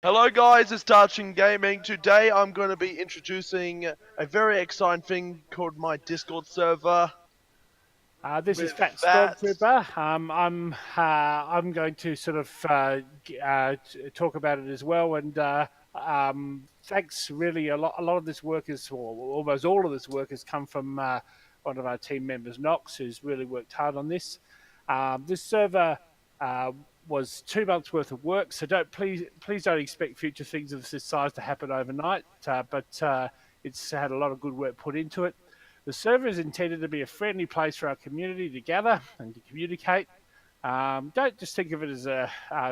Hello guys, it's Darth Gaming. Today I'm going to be introducing a very exciting thing called my Discord server. This is With Fat that, Stormtrooper. I'm going to sort of talk about it as well. And thanks, really, a lot of this work is, or almost all of this work has come from one of our team members, Knox, who's really worked hard on this. This server uh, was 2 months worth of work, so please don't expect future things of this size to happen overnight. But it's had a lot of good work put into it. The server is intended to be a friendly place for our community to gather and to communicate. Don't just think of it as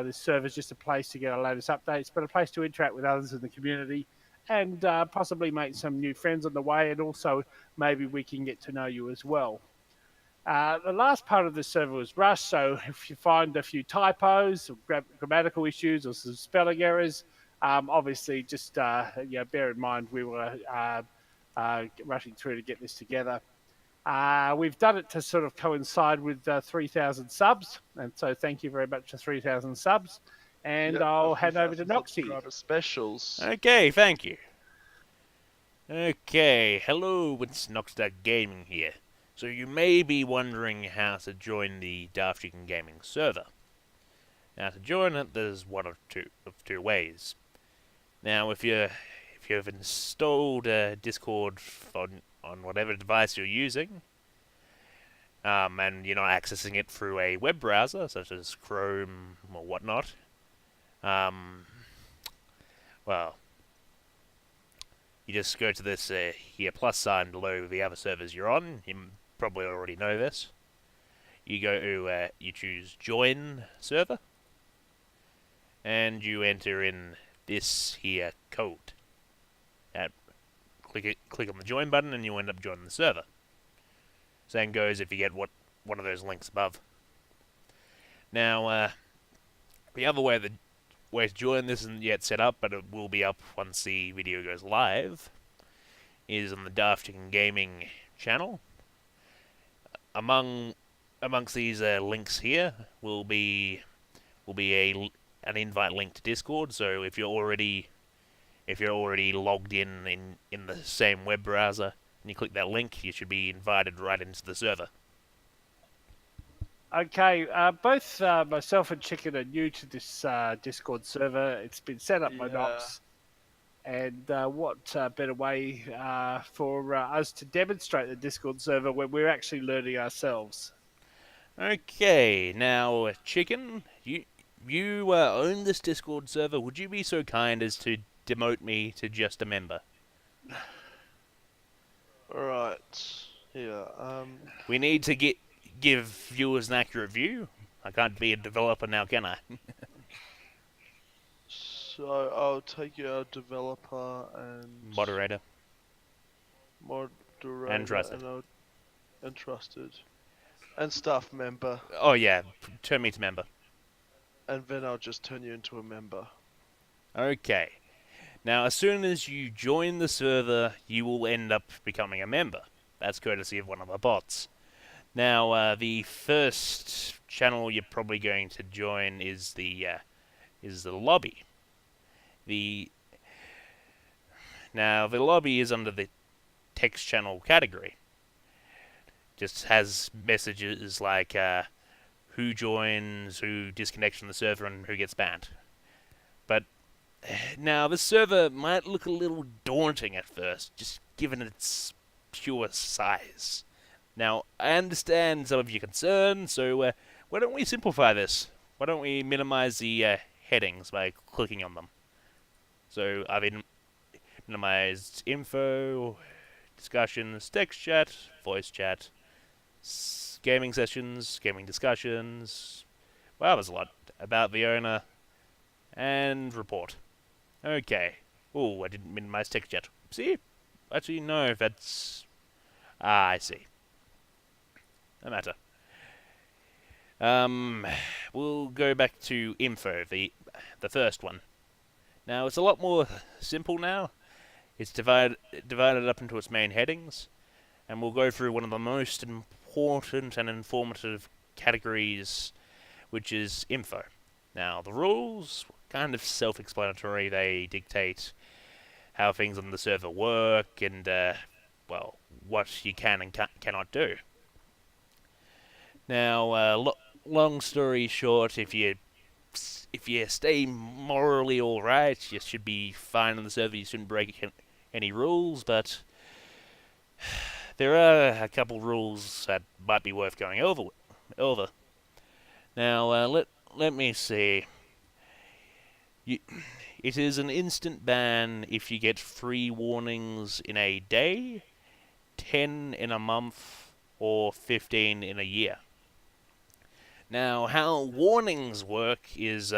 this server is just a place to get our latest updates, but a place to interact with others in the community and possibly make some new friends on the way. And also, maybe we can get to know you as well. The last part of the server was rushed, so if you find a few typos, or grammatical issues, or some spelling errors, obviously just bear in mind we were rushing through to get this together. We've done it to sort of coincide with 3,000 subs, and so thank you very much for 3,000 subs. And yep, I'll hand over to Noxy. subscriber specials. Okay, thank you. Okay, hello, it's Knoxxed Out Gaming here. So you may be wondering how to join the Darth Gaming server. Now to join it, there's one of two ways. Now if you've installed Discord on whatever device you're using, and you're not accessing it through a web browser such as Chrome or whatnot, well, you just go to this here plus sign below the other servers you're on. You probably already know this. You go to you choose join server, and you enter in this here code. Click on the join button, and you end up joining the server. Same goes if you get one of those links above. Now, the other way to join this isn't yet set up, but it will be up once the video goes live, is on the Darth Gaming channel. Amongst these links here will be an invite link to Discord. So if you're already logged in the same web browser and you click that link, you should be invited right into the server. Okay, both myself and Chicken are new to this Discord server. It's been set up by Nox. And what better way for us to demonstrate the Discord server when we're actually learning ourselves? Okay, now Chicken, you own this Discord server. Would you be so kind as to demote me to just a member? Alright, here, We need to give viewers an accurate view. I can't be a developer now, can I? so I'll take you out developer and... Moderator. Moderator And trusted. And trusted. And staff member. Oh yeah, turn me to member. And then I'll just turn you into a member. Okay. Now, as soon as you join the server, you will end up becoming a member. That's courtesy of one of the bots. Now, the first channel you're probably going to join is the lobby. The lobby is under the text channel category. Just has messages like who joins, who disconnects from the server, and who gets banned. But now, this server might look a little daunting at first, just given its pure size. Now, I understand some of your concerns, so why don't we simplify this? Why don't we minimize the headings by clicking on them? So, I've minimized info, discussions, text chat, voice chat, gaming sessions, gaming discussions. Wow, there's a lot. About the owner, and report. Okay. Oh, I didn't minimize text chat. See? Actually, no, that's... I see. No matter. We'll go back to info, the first one. Now, it's a lot more simple now. It's divided up into its main headings, and we'll go through one of the most important and informative categories, which is info. Now, the rules kind of self-explanatory. They dictate how things on the server work and, well, what you can and cannot do. Now, long story short, if you stay morally alright, you should be fine on the server. You shouldn't break any rules, but there are a couple rules that might be worth going over. Now, let me see. It is an instant ban if you get 3 warnings in a day, 10 in a month, or 15 in a year. Now, how warnings work is,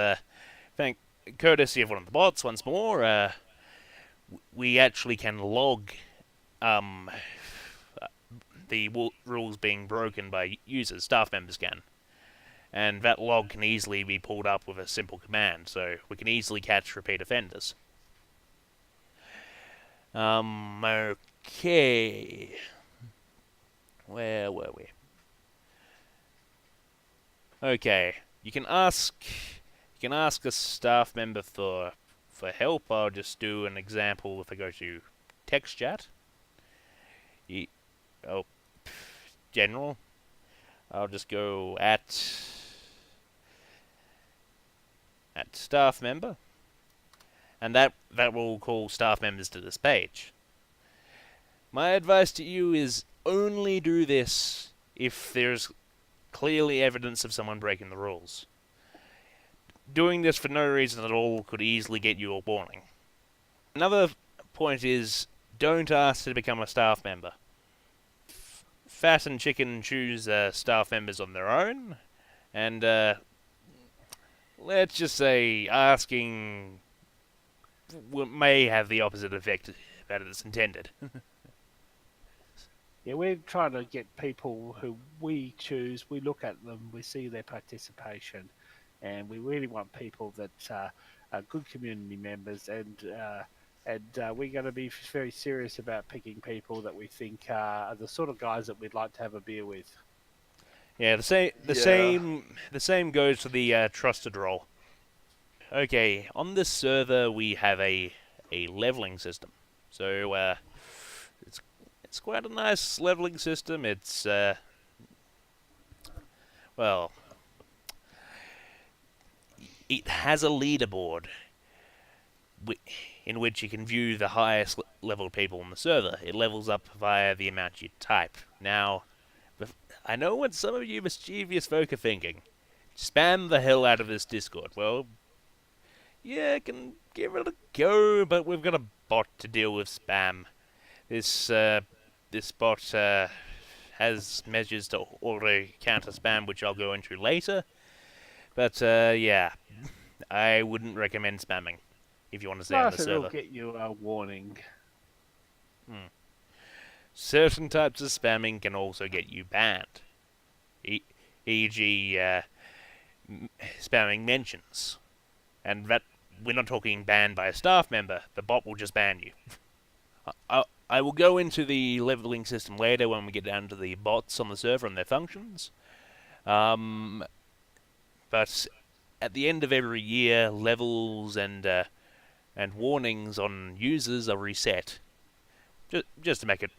courtesy of one of the bots, once more, we actually can log the rules being broken by users, staff members can. And that log can easily be pulled up with a simple command, so we can easily catch repeat offenders. Okay. Where were we? Okay, you can ask a staff member for help. I'll just do an example if I go to text chat. General. I'll just go at staff member, and that will call staff members to this page. My advice to you is only do this if there's clearly evidence of someone breaking the rules. Doing this for no reason at all could easily get you a warning. Another point is, don't ask to become a staff member. Fat and Chicken choose staff members on their own, and let's just say asking may have the opposite effect that it's intended. Yeah, we're trying to get people who we choose, we look at them, we see their participation, and we really want people that are good community members, and we're going to be very serious about picking people that we think are the sort of guys that we'd like to have a beer with. Yeah, the same goes to the trusted role. Okay, on this server we have a leveling system. So it's quite a nice leveling system. It's well, it has a leaderboard in which you can view the highest level people on the server. It levels up via the amount you type. Now, I know what some of you mischievous folk are thinking. Spam the hell out of this Discord. Well, yeah, I can give it a go, but we've got a bot to deal with spam. This bot has measures to auto counter spam, which I'll go into later. But yeah, I wouldn't recommend spamming if you want to stay on the server. It'll get you a warning. Certain types of spamming can also get you banned, e.g., spamming mentions, and that we're not talking banned by a staff member. The bot will just ban you. I will go into the leveling system later when we get down to the bots on the server and their functions. But at the end of every year, levels and warnings on users are reset, just to make it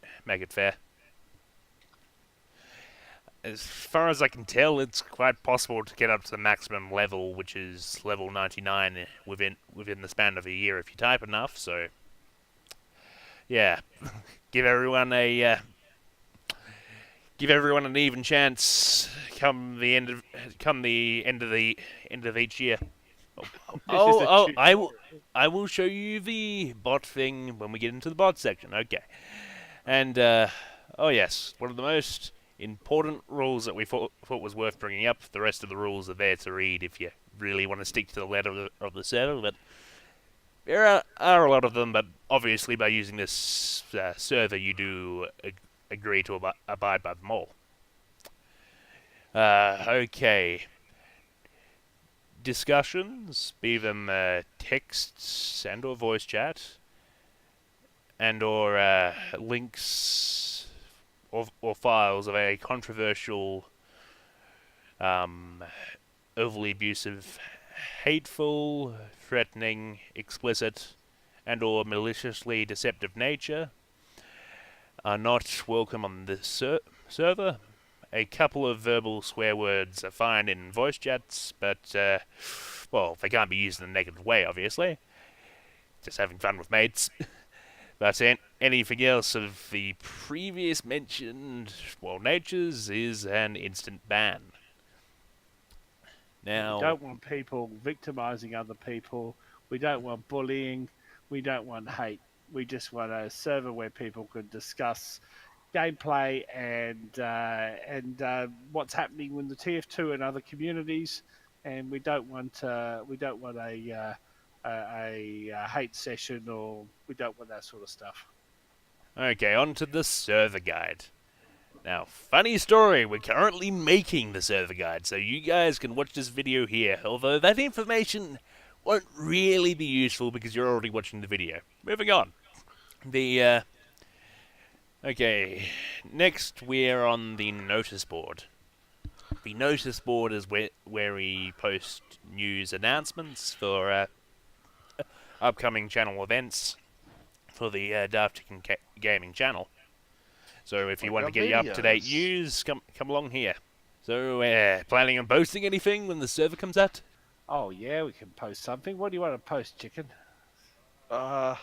fair. As far as I can tell, it's quite possible to get up to the maximum level, which is level 99 within the span of a year if you type enough. So, yeah, give everyone an even chance come the end of each year. I will show you the bot thing when we get into the bot section. Okay, and oh yes, one of the most important rules that we thought was worth bringing up. The rest of the rules are there to read if you really want to stick to the letter of the server, but there are a lot of them, but obviously by using this server you do agree to abide by them all. Okay. Discussions, be them texts and or voice chat, and or links or files of a controversial, overly abusive hateful, threatening, explicit, and or maliciously deceptive nature are not welcome on this server. A couple of verbal swear words are fine in voice chats, but, well, they can't be used in a negative way, obviously. Just having fun with mates. But anything else of the previous mentioned, well, natures is an instant ban. Now, We don't want people victimizing other people. We don't want bullying. We don't want hate. We just want a server where people can discuss gameplay and what's happening in the TF2 and other communities. And we don't want a hate session, or we don't want that sort of stuff. okay, on to the server guide. Now, funny story, we're currently making the server guide, so you guys can watch this video here, although that information won't really be useful because you're already watching the video. Moving on. Okay, next we're on the notice board. The notice board is where we post news announcements for upcoming channel events for the Darth Chicken Gaming channel. So if you want to get the up-to-date news, come along here. So, planning on posting anything when the server comes out? Oh yeah, we can post something. What do you want to post, Chicken? All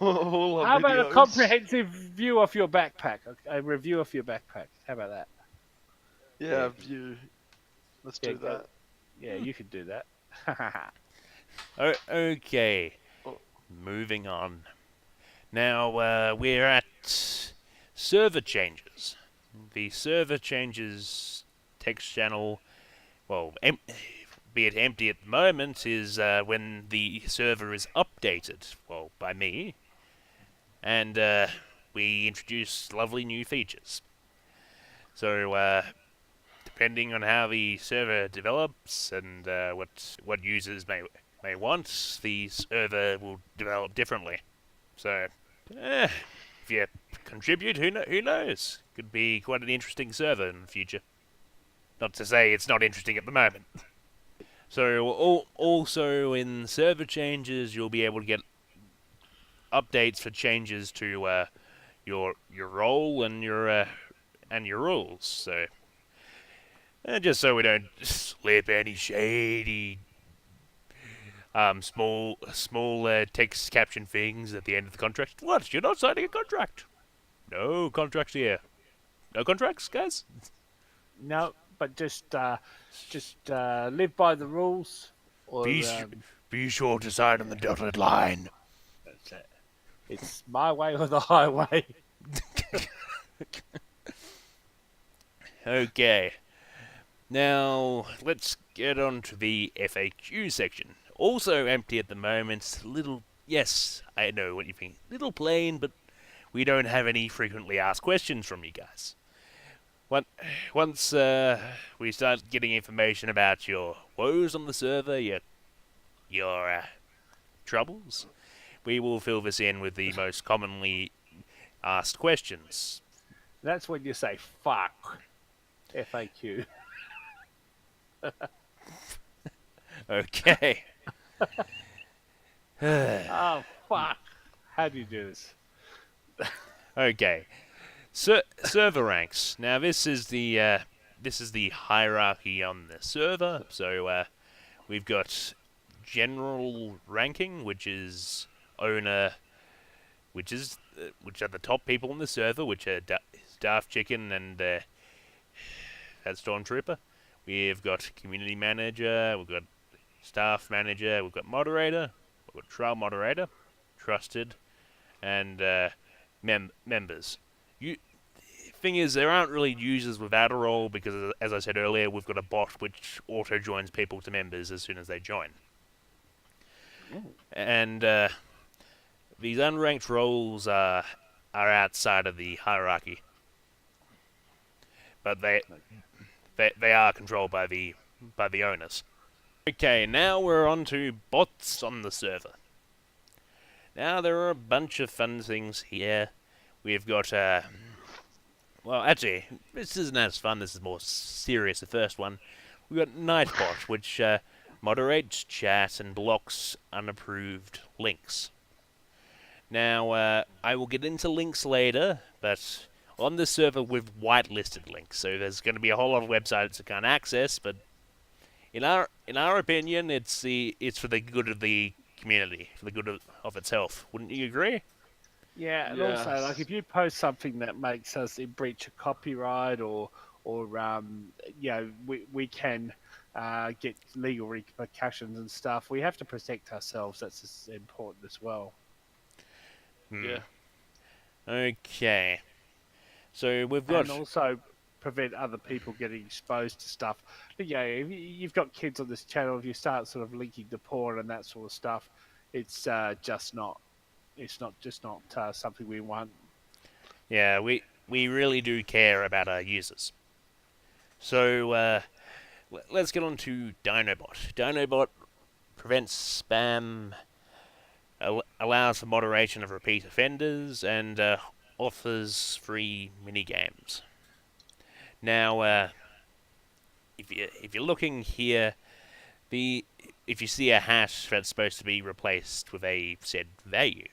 How about a comprehensive view of your backpack? A review of your backpack. How about that? Yeah, view. Let's do that. Yeah, you can do that. Okay. Moving on. Now, we're at server changes. The server changes text channel, well, be it empty at the moment, is when the server is updated, well, by me, and we introduce lovely new features. So, depending on how the server develops and what users may want, the server will develop differently. So, if you contribute, who knows? Could be quite an interesting server in the future. Not to say it's not interesting at the moment. So, also in server changes, you'll be able to get updates for changes to your role and your rules. So, just so we don't slip any shady small text caption things at the end of the contract. What? You're not signing a contract? No contracts here. No contracts, guys? No, but just live by the rules. Or, be sure to sign on the dotted line. That's it. It's my way or the highway. Okay. Now, let's get on to the FAQ section. Also empty at the moment. Yes, I know what you think. Little plain, but we don't have any frequently asked questions from you guys. Once we start getting information about your woes on the server, your troubles, we will fill this in with the most commonly asked questions. That's when you say fuck. FAQ. Okay. Oh fuck! How do you do this? Okay. Server ranks. Now this is the hierarchy on the server. So we've got general ranking, which is owner, which are the top people on the server, which are Darth Chicken and that Stormtrooper. We've got community manager, we've got staff manager, we've got moderator, we've got trial moderator, trusted, and members. Thing is, there aren't really users without a role because, as I said earlier, we've got a bot which auto joins people to members as soon as they join. Ooh. And these unranked roles are outside of the hierarchy, but they are controlled by the owners. Okay, now we're on to bots on the server. Now there are a bunch of fun things here. We've got well, actually, this isn't as fun. This is more serious. The first one, we've got Nightbot, which moderates chat, and blocks unapproved links. Now, I will get into links later, but on this server we've whitelisted links, so there's going to be a whole lot of websites that can't access, but in our opinion, it's for the good of the community, for the good of its health. Wouldn't you agree? Yeah, and also Yes. like if you post something that makes us in breach of copyright or we can get legal repercussions and stuff. We have to protect ourselves. That's important as well. Yeah. Okay. So we've got And also prevent other people getting exposed to stuff. But yeah, if you've got kids on this channel, if you start sort of linking to porn and that sort of stuff, it's just not. It's not something we want. yeah, we really do care about our users. So let's get on to Dinobot. Dinobot prevents spam, allows for moderation of repeat offenders, and offers free mini games. Now, if you're looking here, if you see a hash that's supposed to be replaced with a said value.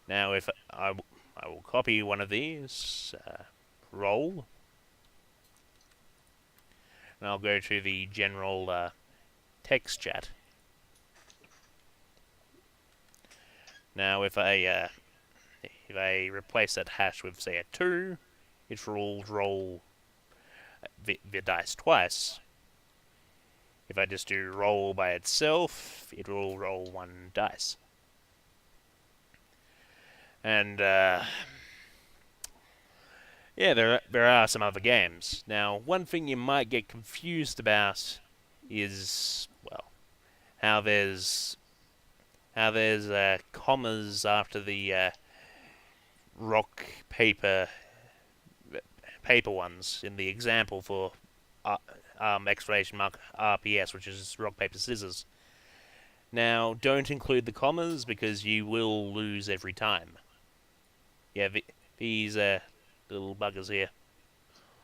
Now, if I will copy one of these, roll, and I'll go to the general text chat. Now, if I replace that hash with, say, a 2, it will roll the dice twice. If I just do roll by itself, it will roll 1 dice. And yeah, there are some other games. Now, one thing you might get confused about is, well, how there's commas after the rock paper ones in the example for exclamation mark RPS, which is rock paper scissors. Now, don't include the commas because you will lose every time. Yeah, these little buggers here.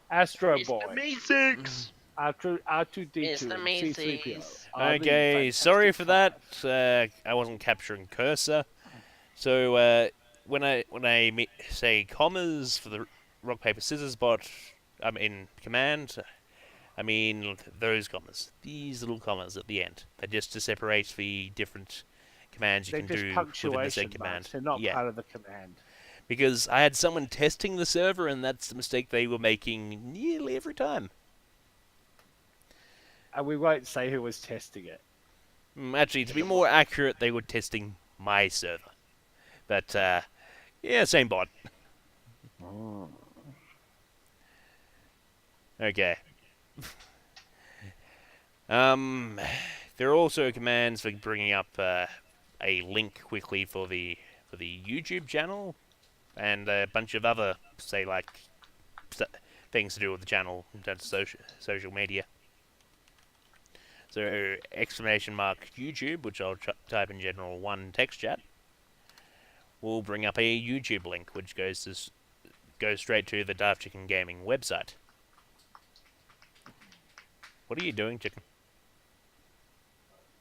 Astro It's Boy, the Me6! R2D2, It's the C3PO. Okay, sorry for that. I wasn't capturing cursor. So when I say commas for the rock paper scissors bot, I'm in command. I mean those commas, these little commas at the end. They're just to separate the different commands you They're can just do within the punctuation said command. marks. They're not Yeah, part of the command. because I had someone testing the server, and that's the mistake they were making nearly every time. And we won't say who was testing it. Actually, to be more accurate, they were testing my server. But yeah, same bot. Okay. There are also commands for bringing up a link quickly for the YouTube channel, and a bunch of other, say, like things to do with the channel, that's social media. So exclamation mark YouTube, which I'll type in general 1 text chat, will bring up a YouTube link, which goes straight to the Darth Chicken Gaming website. What are you doing, Chicken?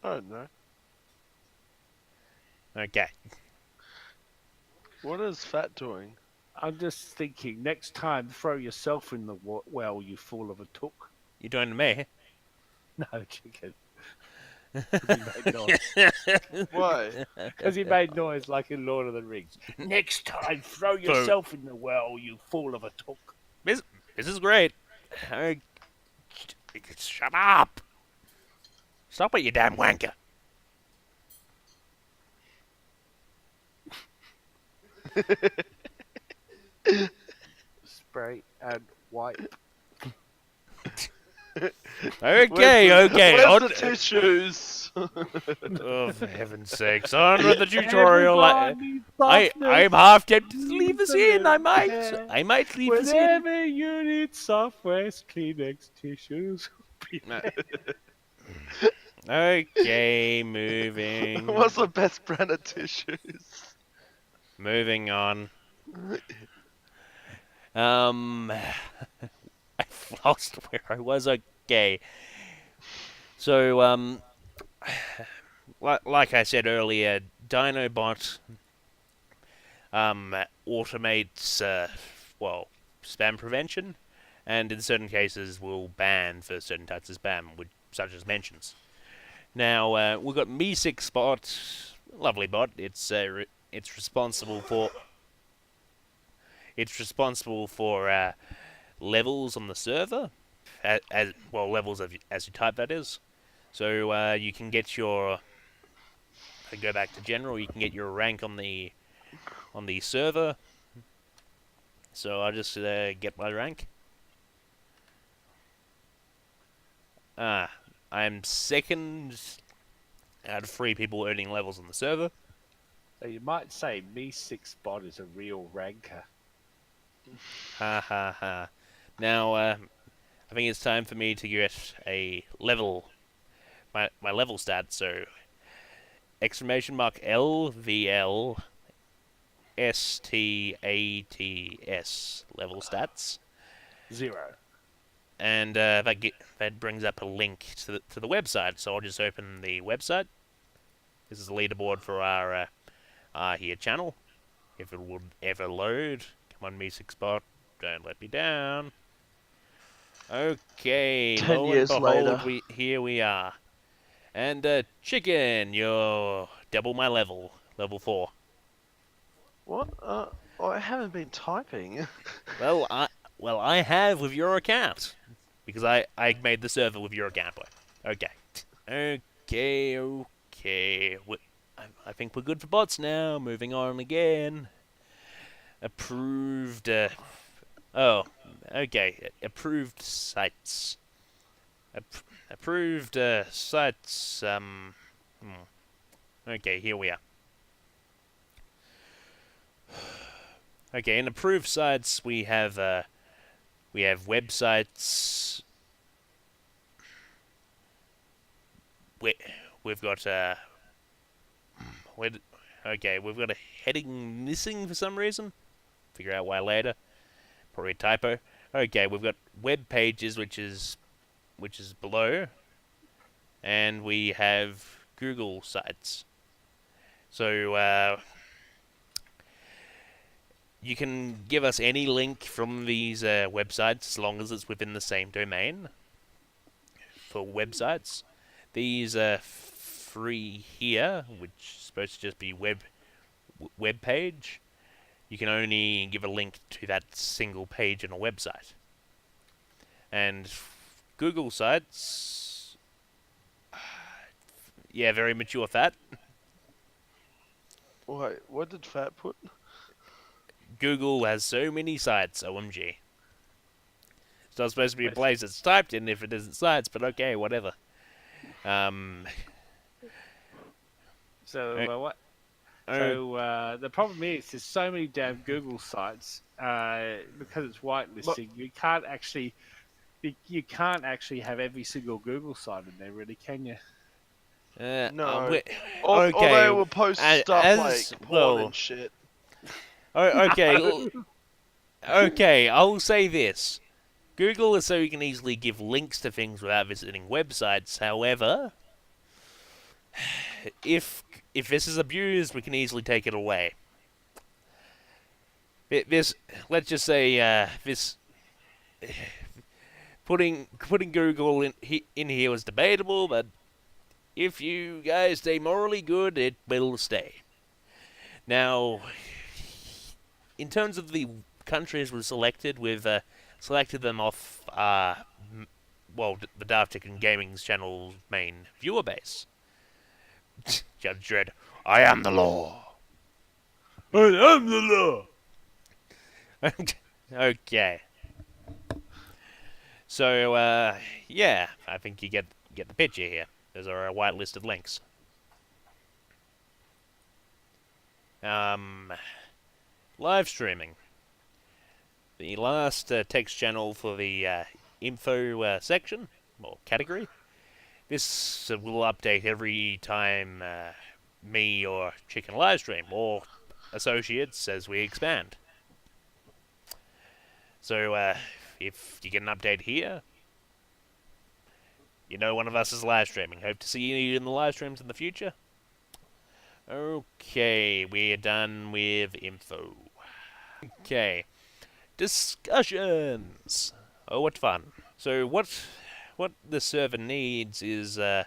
I don't know. Okay. What is Fat doing? I'm just thinking, next time, throw yourself in the well, you fool of a took. You're doing to me? No, chicken. Because he made noise. Why? Because he made noise like in Lord of the Rings. Next time, throw yourself in the well, you fool of a took. This is great. Shut up! Stop it, you damn wanker! Spray and wipe. Okay. Where's the tissues? Oh, for heaven's sakes! On with the tutorial. I'm half tempted to leave this in. I might leave this in. Whenever you need software's Kleenex tissues. Okay, moving. What's the best brand of tissues? Moving on. I've lost where I was. Okay. So, like I said earlier, Dinobot automates, well, spam prevention, and in certain cases will ban for certain types of spam, such as mentions. Now, we've got Me6Bot, lovely bot. It's responsible for levels on the server, as well, levels as you type, that is. So you can get your, if I go back to general, you can get your rank on the server. So I'll just get my rank. I'm second out of 3 people earning levels on the server. So you might say Me6Bot is a real ranker. Ha ha ha. Now, I think it's time for me to get a level, my level stats. So, exclamation mark LVL STATS level stats. 0. And that brings up a link to the website. So I'll just open the website. This is the leaderboard for our here channel. If it would ever load, come on, Me6Bot, don't let me down. Okay, 10 lo and years behold, later. here we are. And chicken, you're double my level 4. What? I haven't been typing. Well, I have with your account. Because I made the server with your account. Okay. Okay. I think we're good for bots now. Moving on again. Approved. Oh, okay. Approved sites. Approved sites. Okay, here we are. Okay, in approved sites we have websites. We've got okay, we've got a heading missing for some reason. Figure out why later. Probably a typo. Okay, we've got web pages, which is below, and we have Google sites. So you can give us any link from these websites as long as it's within the same domain. For websites, these are free here, which is supposed to just be web page. You can only give a link to that single page in a website. And Google sites, yeah, very mature fat. Wait, what did Fat put? Google has so many sites, OMG. It's not supposed to be a place it's typed in if it isn't sites, but okay, whatever. So the problem is there's so many damn Google sites because it's whitelisting. You can't actually have every single Google site in there, really, can you? No. Or Okay. they will post stuff like porn and shit. Okay. Okay, I'll say this. Google is so you can easily give links to things without visiting websites. However, if this is abused, we can easily take it away. Let's just say this putting Google in here was debatable, but if you guys stay morally good, it will stay. Now, in terms of the countries we've selected, we've selected them off, the Darth Gaming's channel's main viewer base. Judge Dredd, I am the law. I am the law. Okay. So, yeah, I think you get the picture here. Those are a whitelisted links. Live streaming. The last text channel for the info section, or category. This will update every time me or Chicken live stream, or associates as we expand. So if you get an update here, You know one of us is live streaming. Hope to see you in the live streams in the future. Okay, we're done with info. Okay, discussions. Oh, what fun! So what the server needs is the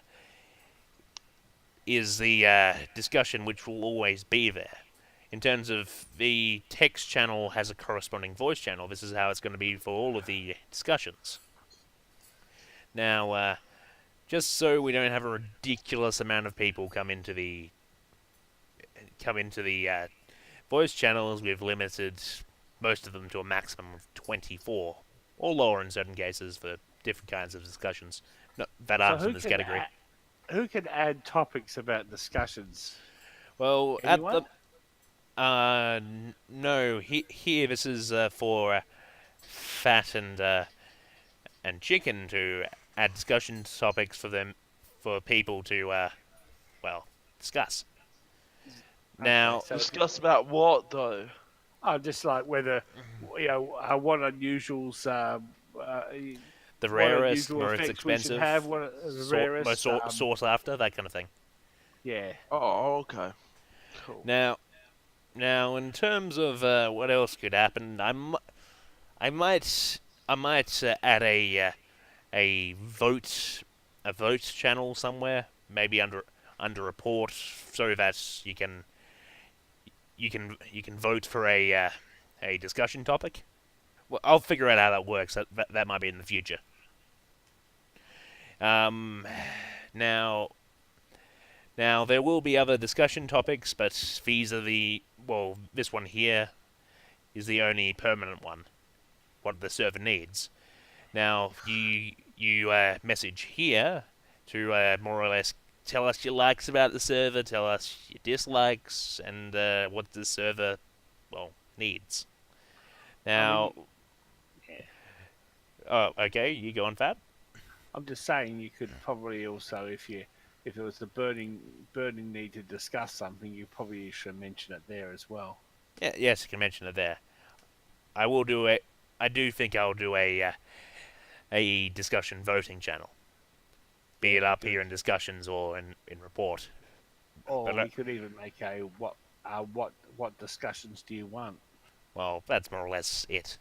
discussion which will always be there. In terms of the text channel has a corresponding voice channel. This is how it's going to be for all of the discussions. Now, just so we don't have a ridiculous amount of people come into the voice channels, we've limited most of them to a maximum of 24, or lower in certain cases for different kinds of discussions that aren't in this category. Who can add topics about discussions? Well, Anyone? no. Here, this is for Fat and Chicken to add discussion topics for people to discuss. Now, Okay, so Discuss about what though? just like whether what unusuals, the what rarest, unusual most effects we should expensive, have, what are the rarest. most sought after, that kind of thing. Yeah. Oh, okay. Cool. Now, in terms of what else could happen, I might add a vote channel somewhere, maybe under report, so that you can vote for a discussion topic. Well, I'll figure out how that works. That might be in the future. Now there will be other discussion topics, but these are this one here is the only permanent one. What the server needs. Now you message here to more or less tell us your likes about the server, tell us your dislikes, and what the server needs. Now, oh, okay, you go on, Fab. I'm just saying you could probably also, if it was the burning need to discuss something, you probably should mention it there as well. Yeah, yes, you can mention it there. I will do it. I do think I'll do a discussion voting channel, be it up here in discussions or in report. Or But, we could even make a what discussions do you want? Well, that's more or less it.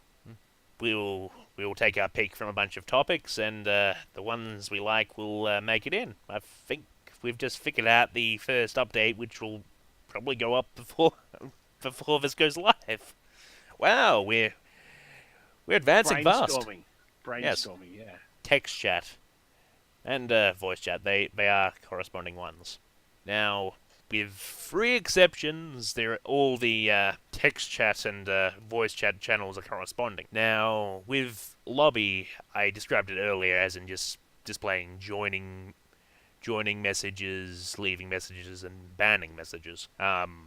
We will take our pick from a bunch of topics, and the ones we like will make it in. I think we've just figured out the first update, which will probably go up before this goes live. Wow, we're advancing fast. Brainstorming, yeah. Text chat and voice chat, they are corresponding ones. Now, with 3 exceptions, all the text chat and voice chat channels are corresponding. Now, with lobby, I described it earlier as in just displaying joining messages, leaving messages, and banning messages.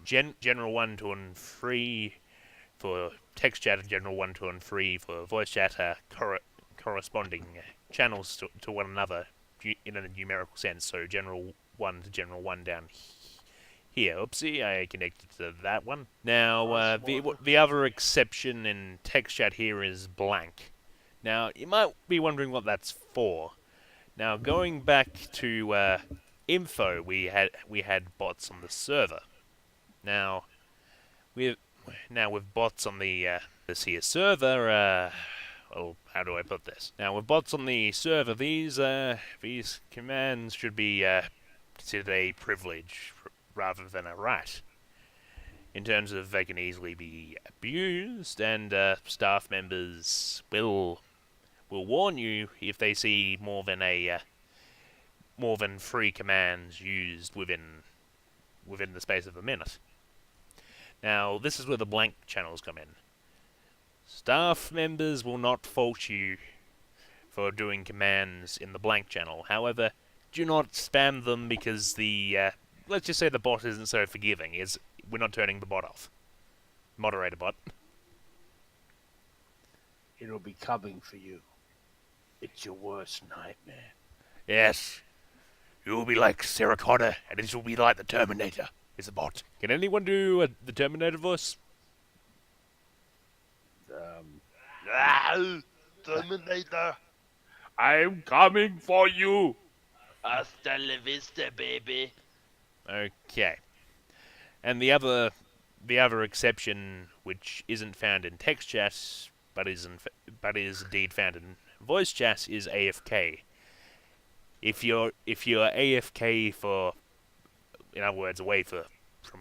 General 1, 2, and 3 for text chat, and General 1, 2, and 3 for voice chat are corresponding channels to one another in a numerical sense. So General 1 to General 1 down here. Oopsie, I connected to that one. Now, the other exception in text chat here is blank. Now, you might be wondering what that's for. Now, going back to info, we had bots on the server. Now, with bots on the this here server, how do I put this? Now, with bots on the server, these commands should be considered a privilege rather than a right. In terms of they can easily be abused, and staff members will warn you if they see more than 3 commands used within the space of a minute. Now, this is where the blank channels come in. Staff members will not fault you for doing commands in the blank channel. However, do not spam them because the let's just say the bot isn't so forgiving. We're not turning the bot off. Moderator bot. It'll be coming for you. It's your worst nightmare. Yes. You will be like Sarah Connor, and it will be like the Terminator. Is a bot. Can anyone do the Terminator voice? Terminator. I'm coming for you. Hasta la vista, baby. Okay. And the other exception, which isn't found in text chat, but is indeed found in voice chat, is AFK. If you're AFK for, in other words, away from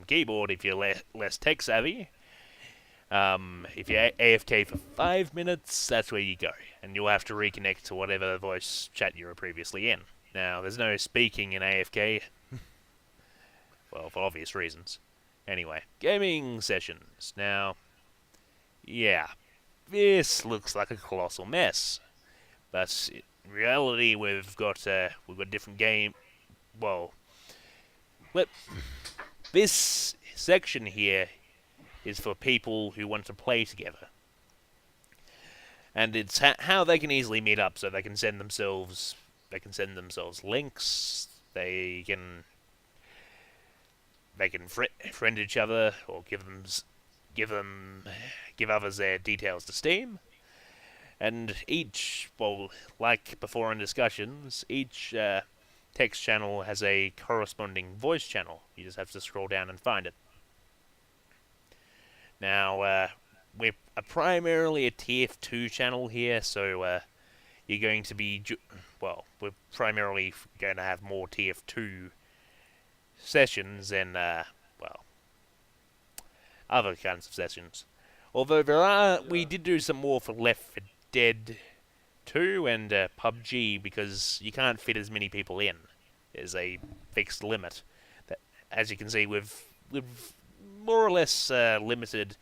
keyboard, if you're less tech savvy, if you're AFK for 5 minutes, that's where you go, and you'll have to reconnect to whatever voice chat you were previously in. Now, there's no speaking in AFK, well, for obvious reasons. Anyway, gaming sessions. Now, yeah, this looks like a colossal mess, but in reality, we've got different game. Well, this section here is for people who want to play together, and it's how they can easily meet up. So they can send themselves links. They can friend each other, or give others their details to Steam. And each, well, like before in discussions, each text channel has a corresponding voice channel. You just have to scroll down and find it. Now, we're primarily a TF2 channel here, so you're going to be, we're primarily going to have more TF2 sessions than, other kinds of sessions. Although we did do some more for Left 4 Dead 2 and PUBG, because you can't fit as many people in. There's a fixed limit. As you can see, we've more or less limited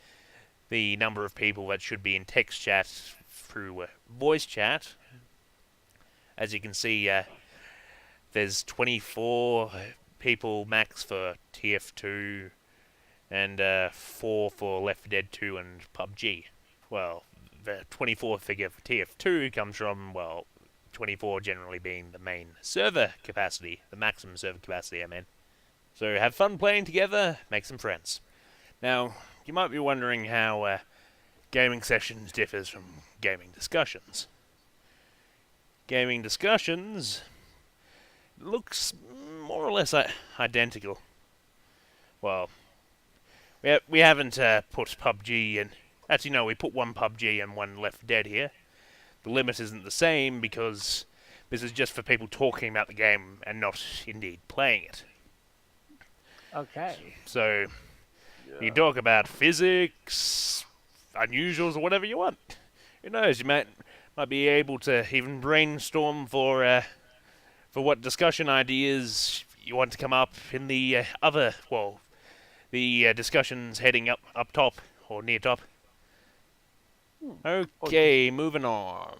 the number of people that should be in text chat through voice chat. As you can see, there's 24 people max for TF2 and 4 for Left 4 Dead 2 and PUBG. Well, the 24 figure for TF2 comes from, 24 generally being the main server capacity, the maximum server capacity, I mean. So have fun playing together, make some friends. Now, you might be wondering how gaming sessions differs from gaming discussions. Gaming discussions looks more or less identical. Well, we haven't put PUBG in. Actually, no, we put one PUBG and one Left 4 Dead here. The limit isn't the same because this is just for people talking about the game and not indeed playing it. Okay. So you can talk about physics, unusuals, or whatever you want. Who knows? You might be able to even brainstorm for what discussion ideas you want to come up in the discussions heading up top or near top. Okay, moving on.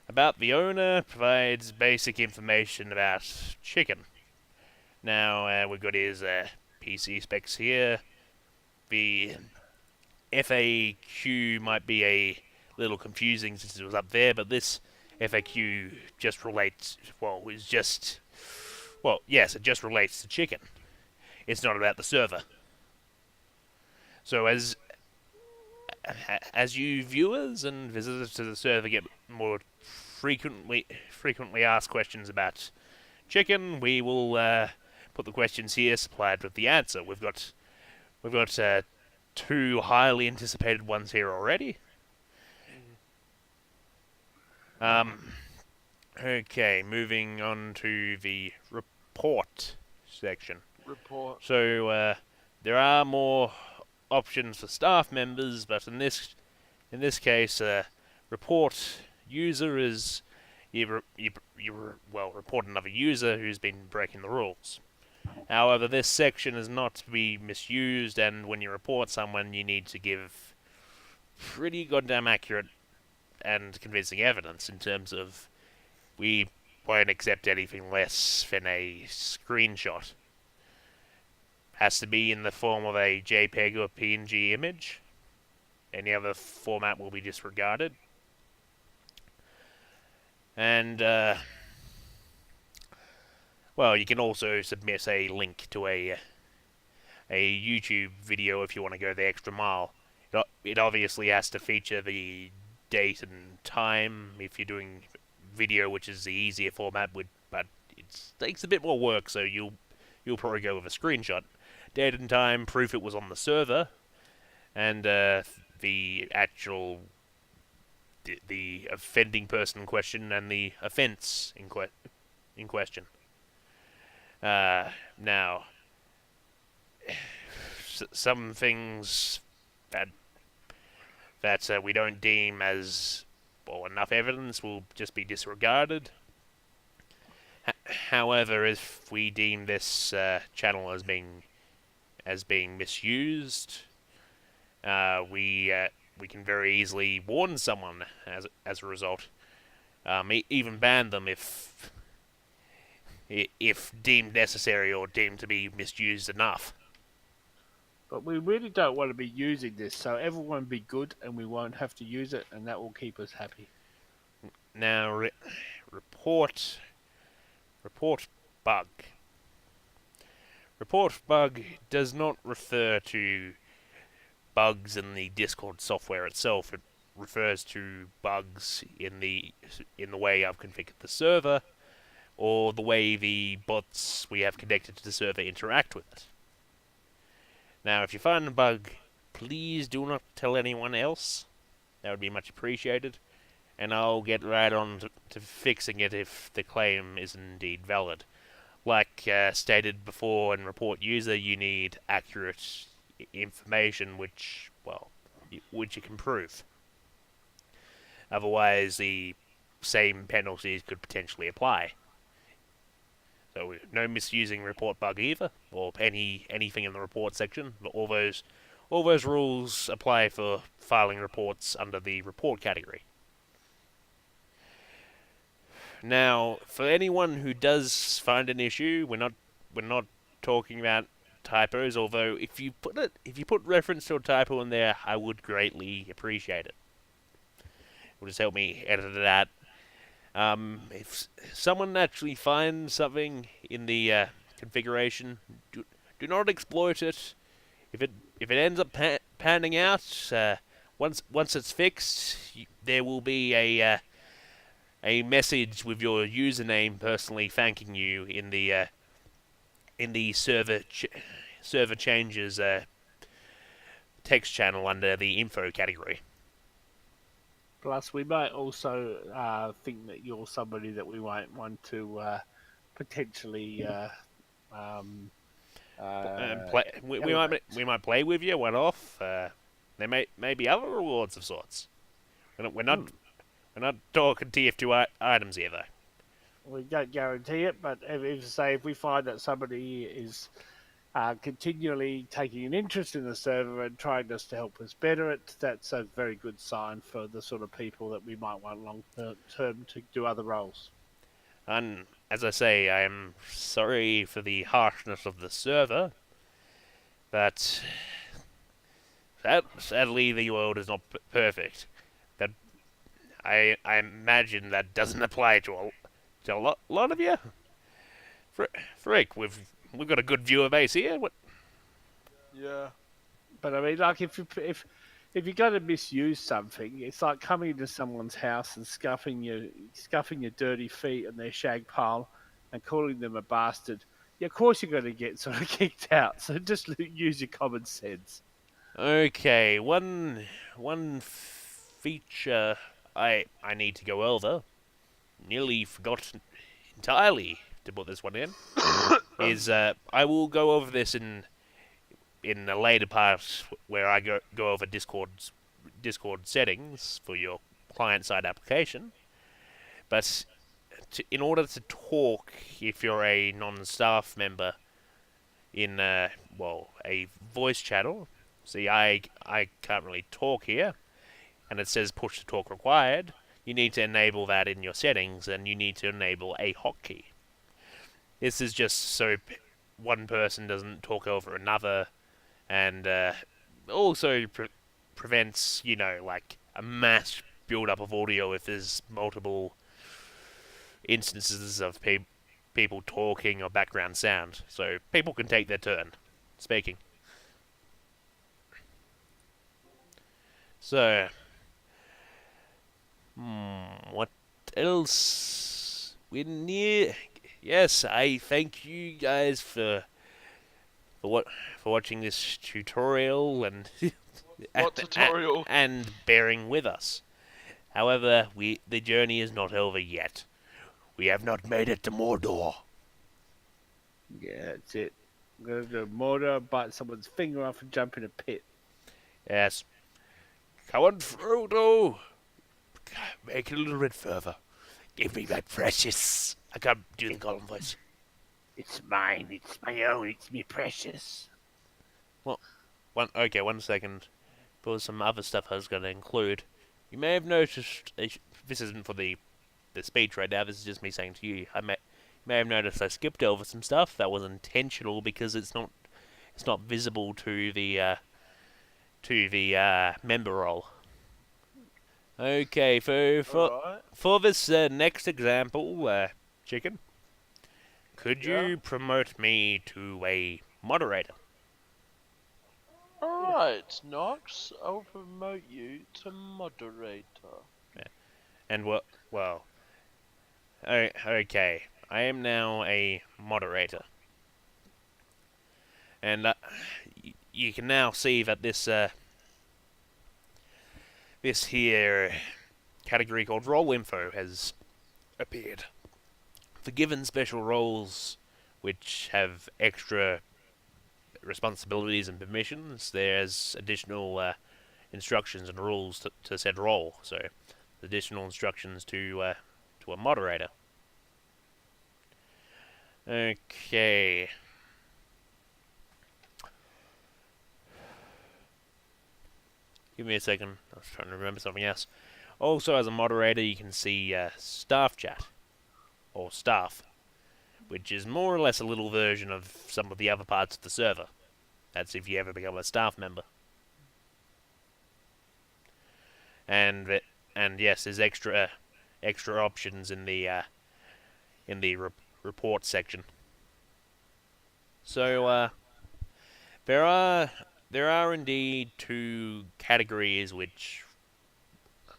About the owner provides basic information about Chicken. Now, we've got his PC specs here. The FAQ might be a little confusing since it was up there, but this FAQ just relates, it just relates to Chicken. It's not about the server. So as you viewers and visitors to the server get more frequently asked questions about Chicken, we will put the questions here, supplied with the answer. We've got 2 highly anticipated ones here already. Okay, moving on to the report section. So there are more options for staff members, but in this case, report user is you report another user who's been breaking the rules. However, this section is not to be misused, and when you report someone, you need to give pretty goddamn accurate and convincing evidence in terms of we won't accept anything less than a screenshot. Has to be in the form of a JPEG or PNG image. Any other format will be disregarded. And, you can also submit a link to a YouTube video if you want to go the extra mile. It obviously has to feature the date and time if you're doing video, which is the easier format, but takes a bit more work, so you'll probably go with a screenshot, date and time, proof it was on the server, and the actual the offending person in question and the offence in question. Now, some things that we don't deem as enough evidence will just be disregarded. However, if we deem this channel as being misused, we can very easily warn someone as a result. Even ban them if deemed necessary or deemed to be misused enough. But we really don't want to be using this, so everyone be good and we won't have to use it, and that will keep us happy. Now, report bug. Report bug does not refer to bugs in the Discord software itself. It refers to bugs in the way I've configured the server, or the way the bots we have connected to the server interact with it. Now, if you find a bug, please do not tell anyone else. That would be much appreciated, and I'll get right on to fixing it if the claim is indeed valid. Like stated before in report user, you need accurate information which you can prove. Otherwise, the same penalties could potentially apply. So no misusing report bug either, or anything in the report section. All those rules apply for filing reports under the report category. Now, for anyone who does find an issue, we're not talking about typos. Although if you put reference to a typo in there, I would greatly appreciate it. It will just help me edit it out. If someone actually finds something in the configuration, do not exploit it. If it ends up panning out, once it's fixed, there will be a message with your username personally thanking you in the server changes text channel under the info category. Plus, we might also think that you're somebody that we might want to potentially we might play with you one off. There may be other rewards of sorts. We're not talking TF2 items here, though. We don't guarantee it, but if we find that somebody is continually taking an interest in the server and trying just to help us better it, that's a very good sign for the sort of people that we might want long term to do other roles. And as I say, I am sorry for the harshness of the server, but sadly the world is not perfect. That I imagine that doesn't apply to a lot of you. Frick, we've got a good viewer base here. What? Yeah. But I mean, like if you're going to misuse something, it's like coming into someone's house and scuffing your dirty feet in their shag pile and calling them a bastard. Yeah, of course you're going to get sort of kicked out. So just use your common sense. Okay, one feature I need to go over. Nearly forgot entirely to put this one in. Is I will go over this in the later part where I go over Discord settings for your client-side application. But in order to talk, if you're a non-staff member in a voice channel, see I can't really talk here, and it says push to talk required. You need to enable that in your settings, and you need to enable a hotkey. This is just so one person doesn't talk over another, and also prevents, like a mass build-up of audio if there's multiple instances of people talking or background sound, so people can take their turn speaking. So, what else? We're yes, I thank you guys for watching this tutorial and What tutorial? and bearing with us. However, the journey is not over yet. We have not made it to Mordor. Yeah, that's it. I'm going to go Mordor, bite someone's finger off and jump in a pit. Yes. Come on, Frodo. Make it a little bit further. Give me my precious. I can't do the Gollum voice. It's mine. It's my own. It's me precious. One second. There was some other stuff I was going to include. You may have noticed. This isn't for the speech right now. This is just me saying to you. You may have noticed I skipped over some stuff. That was intentional because it's not visible to the member role. Okay, for this next example, Chicken, could you promote me to a moderator? Alright, Knox, I'll promote you to moderator. And well, okay, I am now a moderator, and you can now see that this here category called Role Info has appeared. For given special roles which have extra responsibilities and permissions, there's additional instructions and rules to said role. So, additional instructions to a moderator. Okay. Give me a second. I was trying to remember something else. Also, as a moderator, you can see staff chat, or staff, which is more or less a little version of some of the other parts of the server. That's if you ever become a staff member. And yes, there's extra options in the report section. So there are indeed two categories which,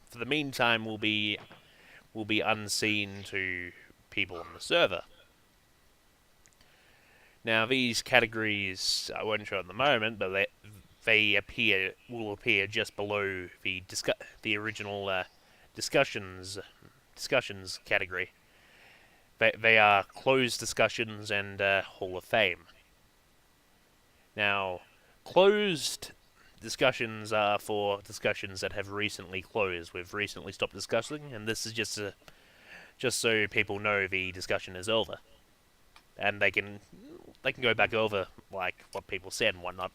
for the meantime, will be unseen to people on the server. Now, these categories I won't show at the moment, but they will appear just below the original discussions category. They are closed discussions and Hall of Fame. Now, closed discussions are for discussions that have recently closed. We've recently stopped discussing, and this is just so people know the discussion is over, and they can go back over like what people said and whatnot.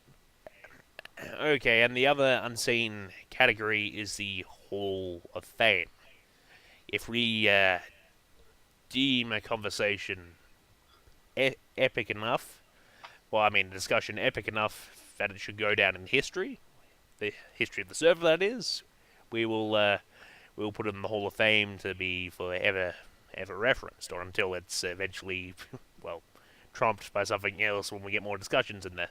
Okay, and the other unseen category is the Hall of Fame. If we deem a conversation epic enough, well, I mean, a discussion epic enough that it should go down in history, the history of the server, that is, we will put it in the Hall of Fame to be forever referenced, or until it's eventually, well, trumped by something else when we get more discussions in there.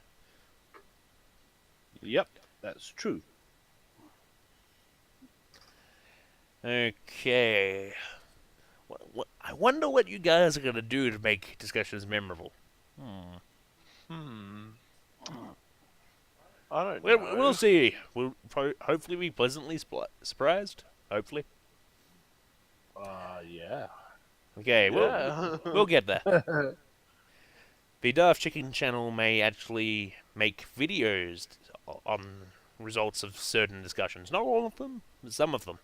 Yep, that's true. Okay. I wonder what you guys are going to do to make discussions memorable. I don't know. We'll see. We'll hopefully be pleasantly surprised. Hopefully. Yeah. Okay, Yeah. we'll get there. The Darth Chicken channel may actually make videos on results of certain discussions. Not all of them, but some of them.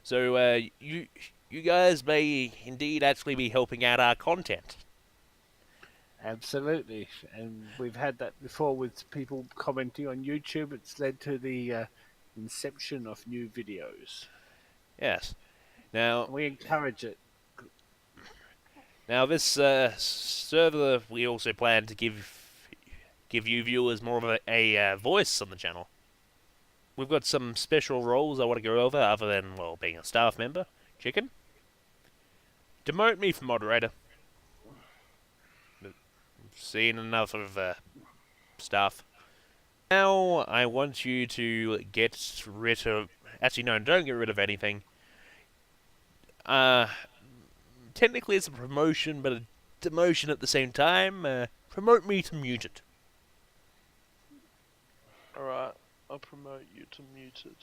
So you guys may indeed actually be helping out our content. Absolutely, and we've had that before with people commenting on YouTube. It's led to the inception of new videos. Yes. Now We encourage it. Now this server, we also plan to give you viewers more of a voice on the channel. We've got some special roles I want to go over, other than, well, being a staff member. Chicken, demote me from moderator. I've seen enough of stuff. Now I want you to get rid of... Actually, no, don't get rid of anything. technically it's a promotion, but a demotion at the same time. Promote me to muted. Alright, I'll promote you to muted.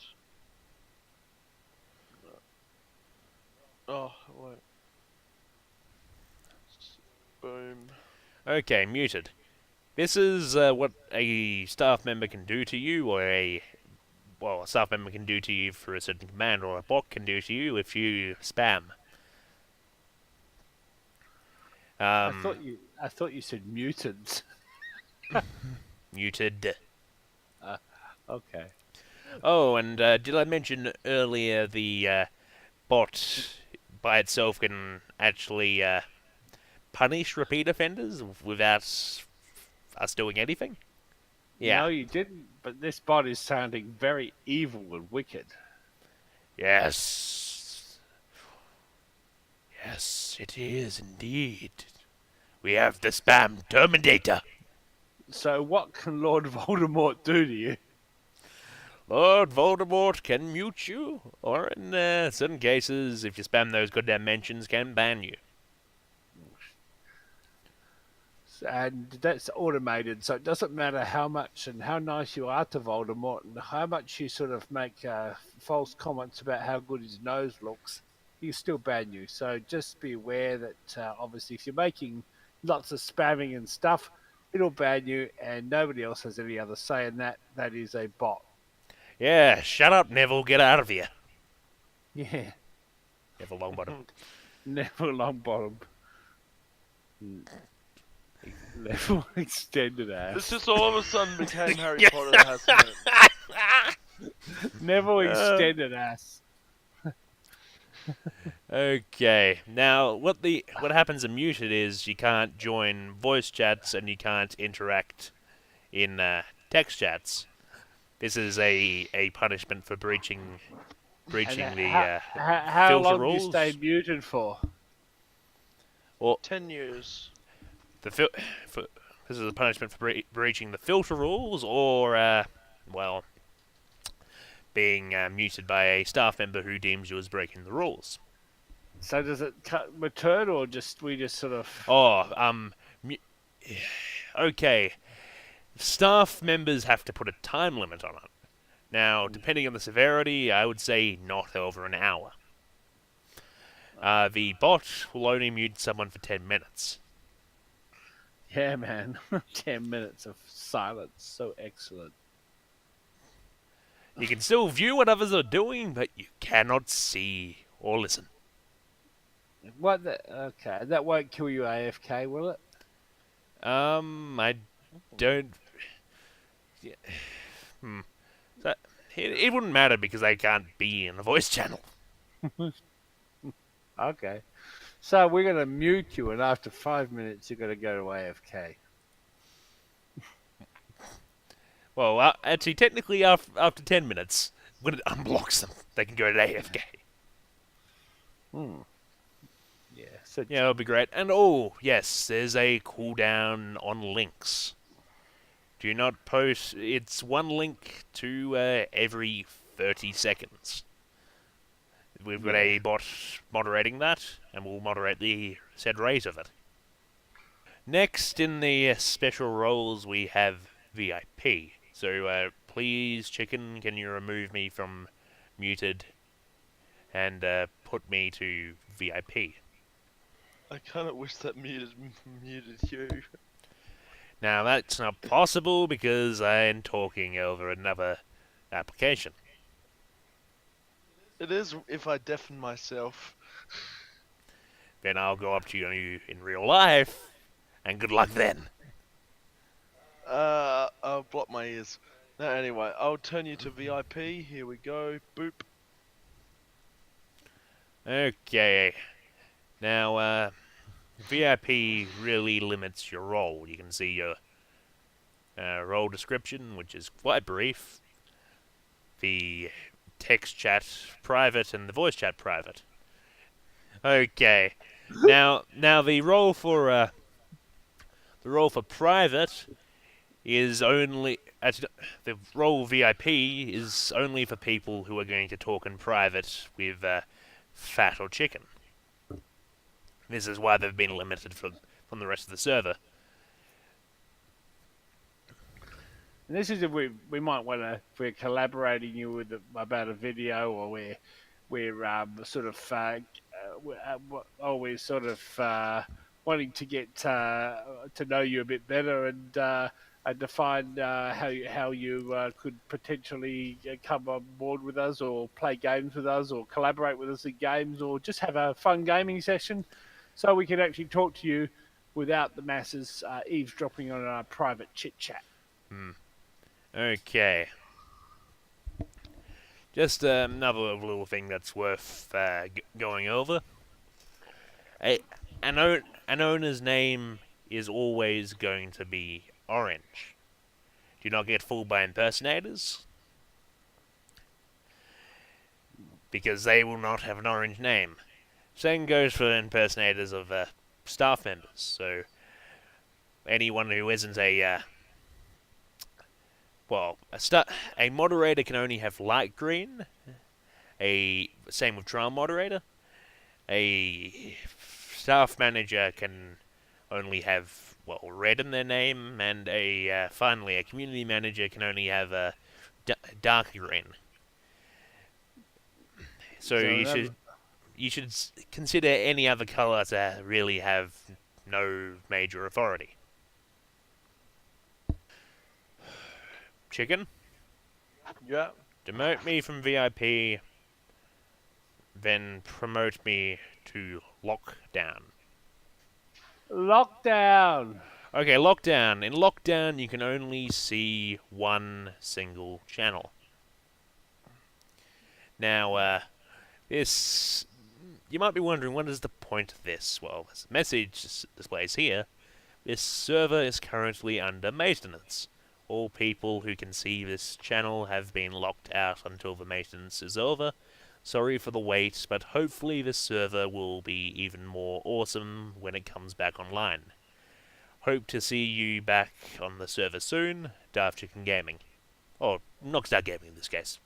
Oh, wait. Boom. Okay, muted. This is what a staff member can do to you, or a staff member can do to you for a certain command, or a bot can do to you if you spam. I thought you said mutants. Muted. Okay. Oh, and did I mention earlier the bot by itself can actually punish repeat offenders without us doing anything? Yeah. No, you didn't. But this bot is sounding very evil and wicked. Yes. Yes, it is indeed. We have the spam Terminator. So what can Lord Voldemort do to you? Lord Voldemort can mute you, or in certain cases, if you spam those goddamn mentions, can ban you. And that's automated, so it doesn't matter how much and how nice you are to Voldemort and how much you sort of make false comments about how good his nose looks, he still ban you. So just be aware that obviously if you're making lots of spamming and stuff, it'll ban you, and nobody else has any other say in that. That is a bot. Yeah, shut up, Neville, get out of here. Yeah, Neville Longbottom. Neville Longbottom. Level extended ass. This just all of a sudden became Harry Potter, hasn't it? Neville extended ass. Okay, now what happens in muted is you can't join voice chats and you can't interact in text chats. This is a punishment for breaching the How filter long rules. do you stay muted for? Well, 10 years. this is a punishment for breaching the filter rules, or being muted by a staff member who deems you as breaking the rules. So does it return, or we just sort of? Oh, okay. Staff members have to put a time limit on it. Now, depending on the severity, I would say not over an hour. The bot will only mute someone for 10 minutes. Yeah, man. 10 minutes of silence, so excellent. You can still view what others are doing, but you cannot see or listen. Okay, that won't kill you AFK, will it? I don't. Yeah. So, it wouldn't matter because they can't be in the voice channel. Okay. So we're going to mute you, and after 5 minutes, you're going to go to AFK. Well, actually, technically, after 10 minutes, when it unblocks them, they can go to AFK. Yeah. So Yeah, that'll be great. And oh, yes, there's a cooldown on links. Do not post. It's one link to every 30 seconds. We've got a bot moderating that, and we'll moderate the said rate of it. Next in the special roles, we have VIP. So please, chicken, can you remove me from muted and put me to VIP? I kind of wish that muted you. Now that's not possible because I'm talking over another application. It is if I deafen myself. Then I'll go up to you in real life, and good luck then. I'll block my ears. No, anyway, I'll turn you to VIP. Here we go. Boop. Okay. Now, VIP really limits your role. You can see your role description, which is quite brief. The text chat private and the voice chat private. Okay. Now the role for private is only the role VIP is only for people who are going to talk in private with Fat or Chicken. This is why they've been limited from the rest of the server. And this is if we might want to, if we're collaborating you with about a video, or we're sort of always sort of wanting to get to know you a bit better, and define how you could potentially come on board with us, or play games with us, or collaborate with us in games, or just have a fun gaming session, so we can actually talk to you without the masses eavesdropping on our private chit chat. Okay. Just another little thing that's worth going over. An owner's name is always going to be orange. Do not get fooled by impersonators, because they will not have an orange name. Same goes for impersonators of staff members. So anyone who isn't a a moderator can only have light green. Same with trial moderator. A staff manager can only have red in their name, and finally a community manager can only have a dark green. So you should consider any other color to really have no major authority. Chicken? Yeah. Demote me from VIP, then promote me to lockdown. Lockdown. Okay, lockdown. In lockdown, you can only see one single channel. Now, this... You might be wondering, what is the point of this? Well, this message displays here. This server is currently under maintenance. All people who can see this channel have been locked out until the maintenance is over. Sorry for the wait, but hopefully this server will be even more awesome when it comes back online. Hope to see you back on the server soon. Darth Chicken Gaming. Or Knoxxed Out Gaming in this case.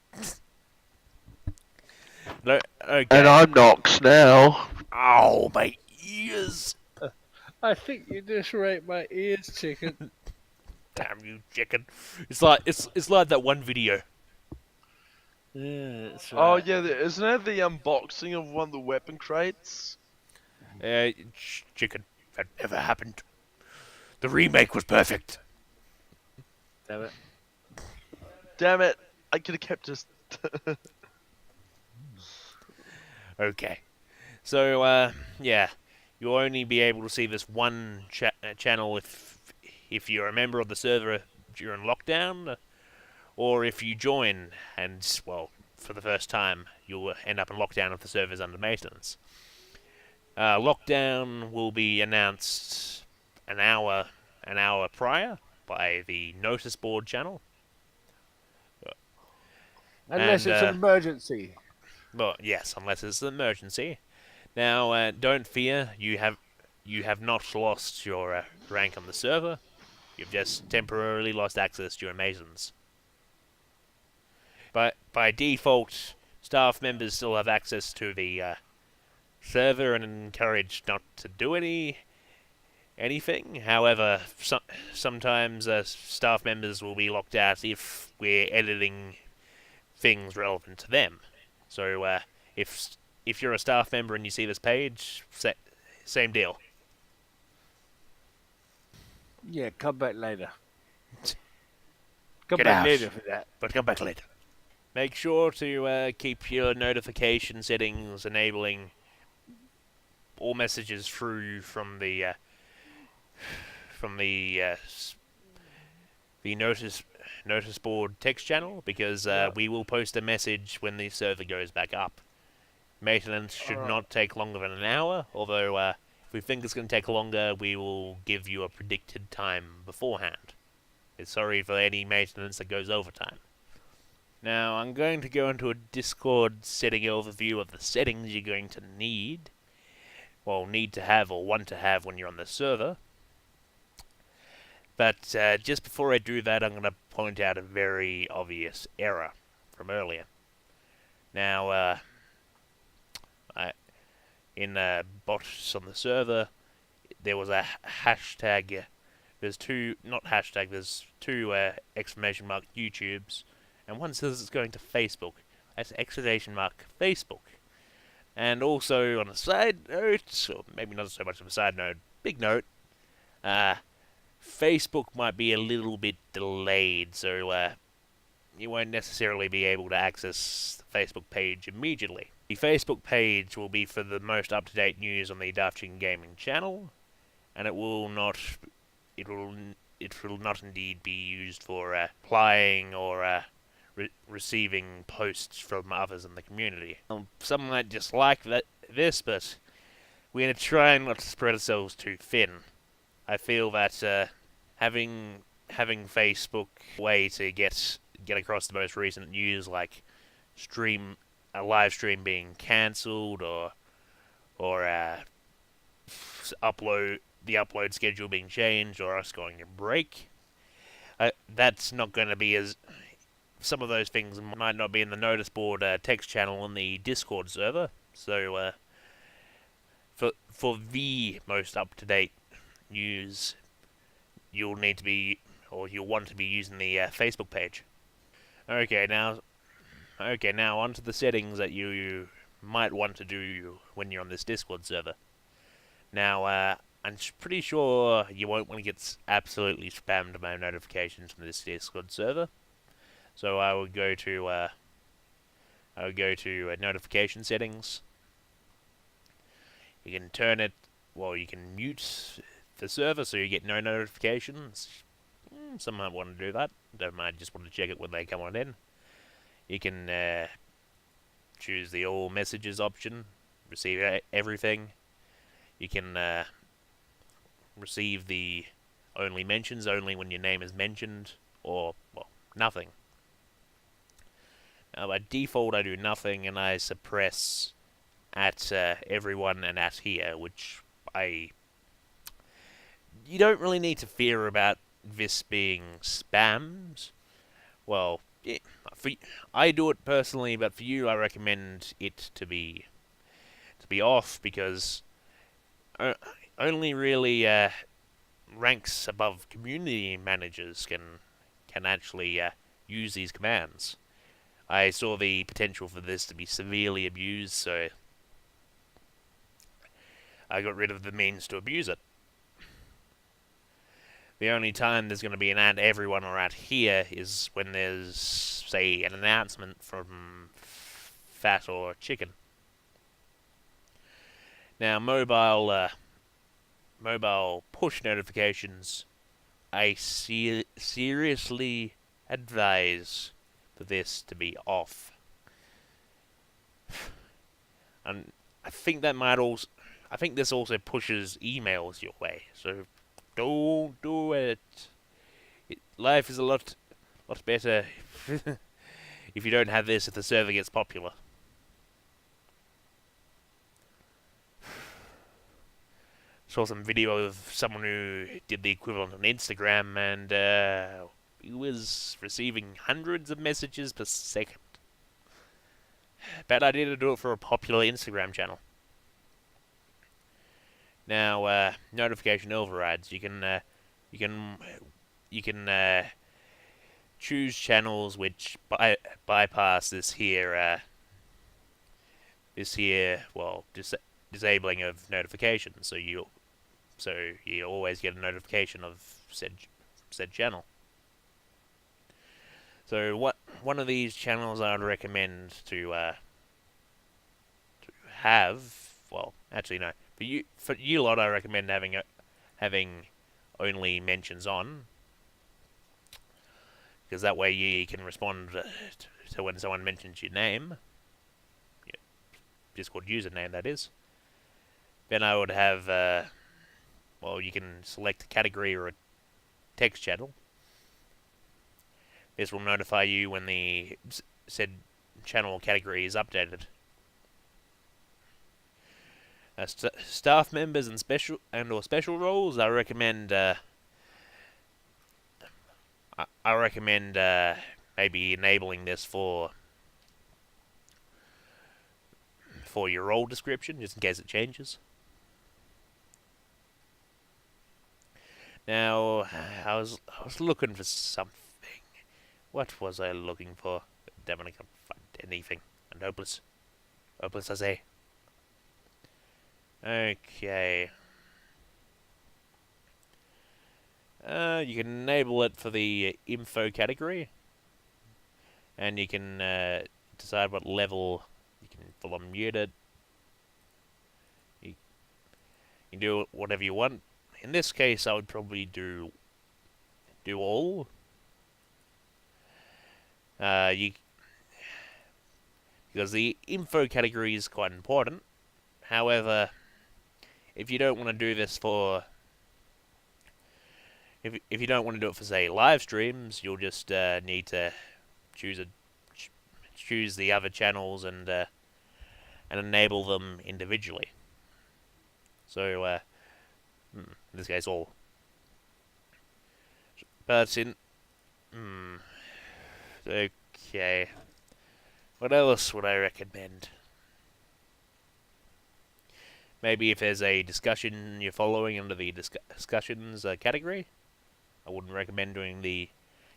No, okay. And I'm Knox now. Ow, my ears! I think you just raped my ears, chicken. Damn you, chicken! It's like that one video. Yeah, that's Oh right. yeah, isn't that the unboxing of one of the weapon crates? Chicken. That never happened. The remake was perfect. Damn it. Damn it! I could have kept this. Okay. So, yeah. You'll only be able to see this one channel if you're a member of the server during lockdown, or if you join and, well, for the first time, you'll end up in lockdown if the server's under maintenance. Lockdown will be announced an hour prior by the notice board channel. Unless it's an emergency. Well, yes, unless it's an emergency. Now, don't fear, you have not lost your rank on the server. You've just temporarily lost access to your maintenance. But by default, staff members still have access to the server and encouraged not to do anything. However, sometimes staff members will be locked out if we're editing things relevant to them. So if you're a staff member and you see this page, same deal. Yeah, come back later. Come Get back out. later for that. But come back later. Make sure to keep your notification settings enabling all messages through from the notice board text channel, because we will post a message when the server goes back up. Maintenance should not take longer than an hour, although if we think it's going to take longer, we will give you a predicted time beforehand. Sorry for any maintenance that goes overtime. Now, I'm going to go into a Discord setting overview of the settings you're going to need to have or want to have when you're on the server. But just before I do that, I'm going to point out a very obvious error from earlier. Now, in bots on the server, there was a hashtag. There's two, not hashtag. There's two exclamation mark YouTubes, and one says it's going to Facebook. That's exclamation mark Facebook. And also on a side note, or maybe not so much of a side note, big note, Facebook might be a little bit delayed, so you won't necessarily be able to access the Facebook page immediately. The Facebook page will be for the most up-to-date news on the DCG Gaming channel, and it will not indeed be used for applying or receiving posts from others in the community. Some might dislike this, but we're going to try not to spread ourselves too thin. I feel that having Facebook way to get across the most recent news, like a live stream being cancelled or the upload schedule being changed or us going to break. That's not going to be as... Some of those things might not be in the notice board text channel on the Discord server. So, for the most up-to-date news, you'll want to be using the Facebook page. Okay, now onto the settings that you might want to do when you're on this Discord server. Now, I'm pretty sure you won't want to get absolutely spammed by notifications from this Discord server. So I would go to notification settings. You can turn it, you can mute the server so you get no notifications. Some might want to do that. Don't mind, just want to check it when they come on in. You can choose the all messages option, receive everything. You can receive the only mentions, only when your name is mentioned, or, nothing. Now, by default, I do nothing, and I suppress at everyone and at here, which you don't really need to fear about this being spammed. Well, I do it personally, but for you, I recommend it to be off, because only really ranks above community managers can actually use these commands. I saw the potential for this to be severely abused, so I got rid of the means to abuse it. The only time there's going to be an at everyone or at here is when there's, say, an announcement from Fat or Chicken. Now, mobile push notifications, I seriously advise for this to be off. And I think this also pushes emails your way, so don't do it. Life is a lot better if you don't have this if the server gets popular. Saw some video of someone who did the equivalent on Instagram, and he was receiving hundreds of messages per second. Bad idea to do it for a popular Instagram channel. Now, notification overrides. You can choose channels which bypass this here. Disabling of notifications. So you always get a notification of said channel. So one of these channels I would recommend to have. Well, actually no. For you lot, I recommend having only mentions on, because that way you can respond to when someone mentions your name, your Discord username, that is. Then I would have, you can select a category or a text channel. This will notify you when the said channel category is updated. Staff members and special roles, I recommend maybe enabling this for for your role description, just in case it changes. Now, I was looking for something. What was I looking for? Damn it, I can't find anything. I'm hopeless. Hopeless, I say. Okay. You can enable it for the info category, and you can decide what level you can full on mute it. You can do whatever you want. In this case, I would probably do all. Because the info category is quite important. However, if you don't want to do this for if you don't want to do it for, say, live streams, you'll just need to choose the other channels and enable them individually. So in this case, all. But in okay, what else would I recommend? Maybe if there's a discussion you're following under the discussions category, I wouldn't recommend doing the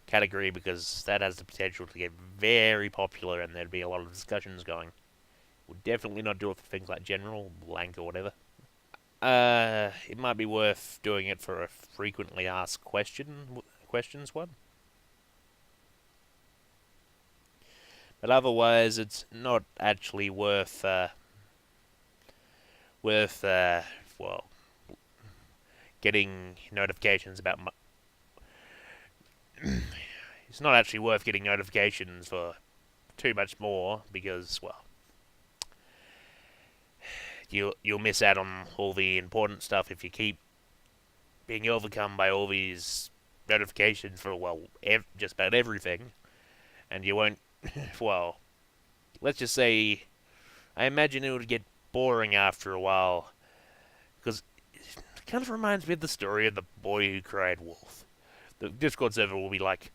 category because that has the potential to get very popular and there'd be a lot of discussions going. Would definitely not do it for things like general, blank, or whatever. It might be worth doing it for a frequently asked questions one. But otherwise, it's not actually worth well, getting notifications about. It's not actually worth getting notifications for too much more because, well, you'll miss out on all the important stuff if you keep being overcome by all these notifications for, well, just about everything, and you won't. Well, let's just say, I imagine it would get boring after a while, because it kind of reminds me of the story of the boy who cried wolf. The Discord server will be like,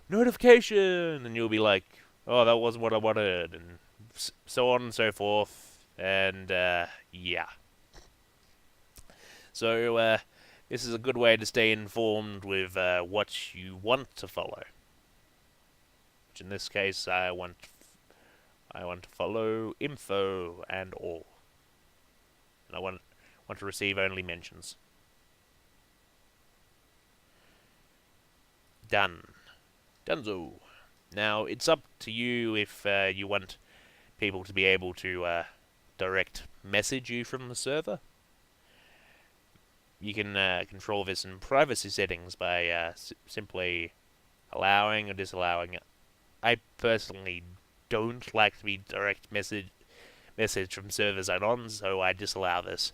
notification, and you'll be like, oh, that wasn't what I wanted, and so on and so forth, and yeah. So this is a good way to stay informed with what you want to follow. Which in this case, I want to follow info and all. And I want to receive only mentions. Done. Donezo. Now, it's up to you if you want people to be able to direct message you from the server. You can control this in privacy settings by simply allowing or disallowing it. I personally don't like to be direct message from servers I'm on, so I disallow this.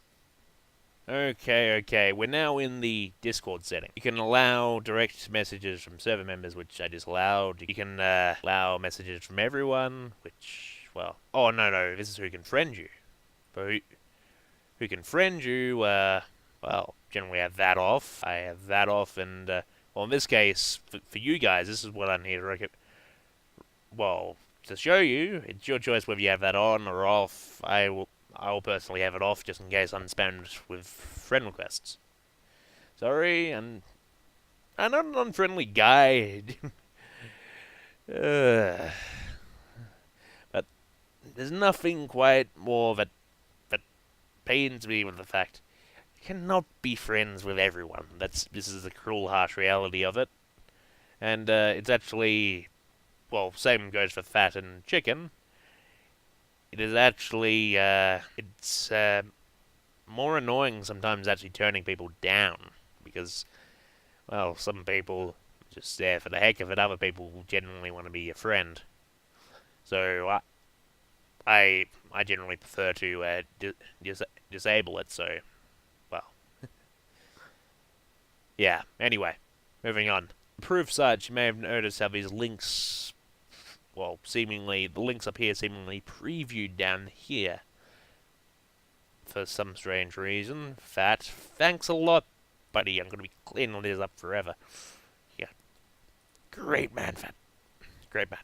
Okay, we're now in the Discord setting. You can allow direct messages from server members, which I disallowed. You can allow messages from everyone, which, well... Oh, no, this is who can friend you. But who can friend you, well, generally I have that off. I have that off, and, well, in this case, for you guys, this is what I need to recommend. Well, to show you, it's your choice whether you have that on or off. I will personally have it off just in case I'm spammed with friend requests. Sorry, I'm not an unfriendly guy. But there's nothing quite more that pains me with the fact you cannot be friends with everyone. This is the cruel, harsh reality of it. And it's actually, well, same goes for fat and chicken. It is actually, it's more annoying sometimes actually turning people down. Because, well, some people just there for the heck of it, other people genuinely want to be your friend. So, I generally prefer to disable it, so, well. Yeah, anyway, moving on. Proof such, you may have noticed how these links... Well, seemingly, the links up here seemingly previewed down here. For some strange reason. Fat, thanks a lot, buddy. I'm going to be cleaning this up forever. Yeah. Great man, Fat. Great man.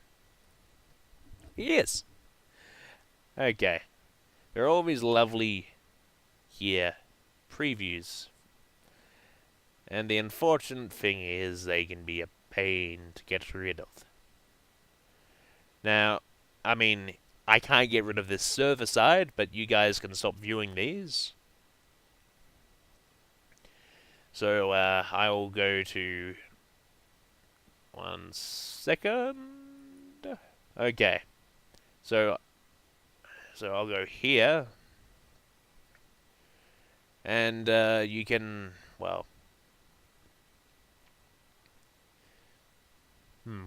He is. Okay. there are all these lovely here previews, and the unfortunate thing is they can be a pain to get rid of. Now, I mean, I can't get rid of this server side, but you guys can stop viewing these. So I will go to 1 second. Okay, so I'll go here, and you can, well,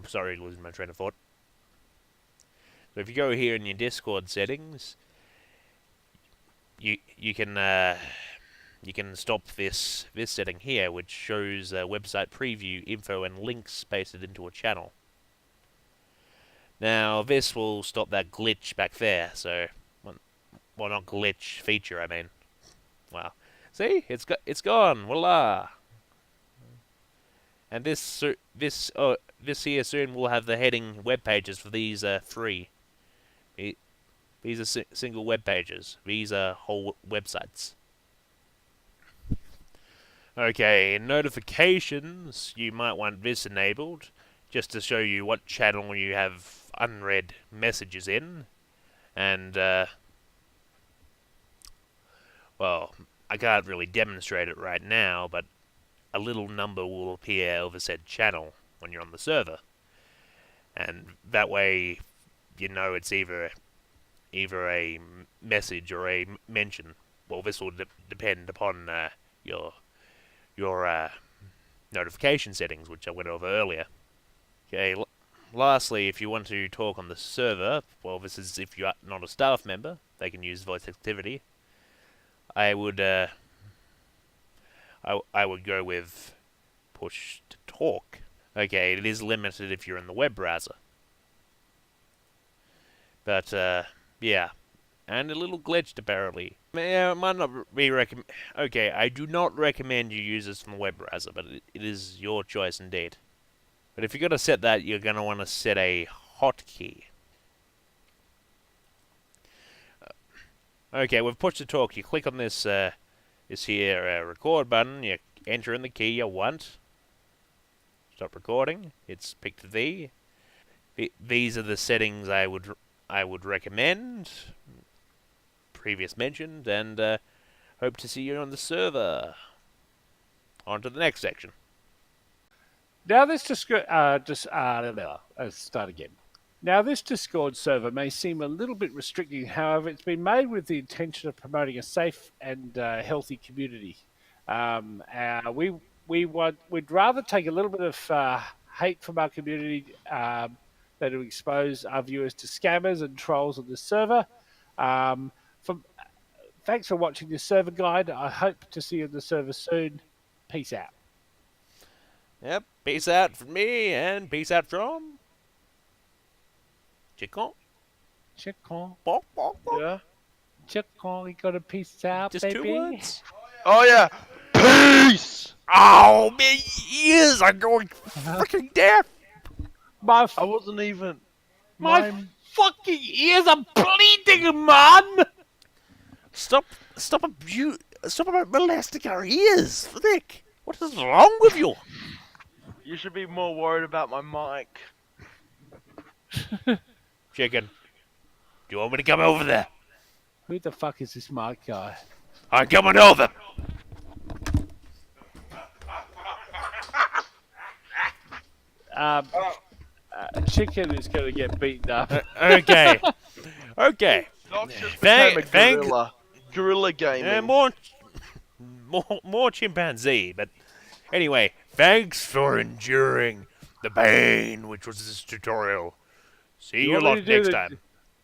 sorry, losing my train of thought. So if you go here in your Discord settings, you can stop this setting here, which shows website preview info and links pasted into a channel. Now this will stop that glitch back there. So, well, not glitch, feature. I mean, wow. See, it's gone. Voila. And this here soon will have the heading web pages for these three. These are single web pages. These are whole websites. Okay, in notifications, you might want this enabled, just to show you what channel you have unread messages in. And, well, I can't really demonstrate it right now, but a little number will appear over said channel when you're on the server. And that way, you know it's either a message or a mention. Well, this will depend upon your notification settings, which I went over earlier. Okay, lastly, if you want to talk on the server, well, this is if you're not a staff member, they can use voice activity. I would go with push to talk. Okay, it is limited if you're in the web browser. But, yeah. And a little glitched, apparently. Yeah, it might not be okay, I do not recommend you use this from the web browser, but it is your choice indeed. But if you're going to set that, you're going to want to set a hotkey. Okay, with push to talk, you click on this here record button, you enter in the key you want. Stop recording. It's picked thee. These are the settings I would recommend. Previous mentioned, and hope to see you on the server. On to the next section. Now this start again. Now this Discord server may seem a little bit restricting. However, it's been made with the intention of promoting a safe and healthy community. We'd rather take a little bit of hate from our community than to expose our viewers to scammers and trolls on the server. Thanks for watching this server guide. I hope to see you on the server soon. Peace out. Yep, peace out from me, and peace out from... Chicken? Chicken. Bonk, bonk, bonk. Yeah. Chicken, we got a peace out, Just baby. 2 words? Oh yeah. Peace. Oh, my ears are going freaking deaf! My I wasn't even. my fucking ears are bleeding, man! Stop molesting our ears, Nick! What is wrong with you? You should be more worried about my mic. Chicken, do you want me to come over there? Who the fuck is this Mike guy? I'm coming over! Chicken is going to get beaten up. Okay. Okay. Knox just Thank- became a gorilla. Gorilla gaming. More chimpanzee, but anyway, thanks for enduring the pain which was this tutorial. See you want me lot to do next the- time.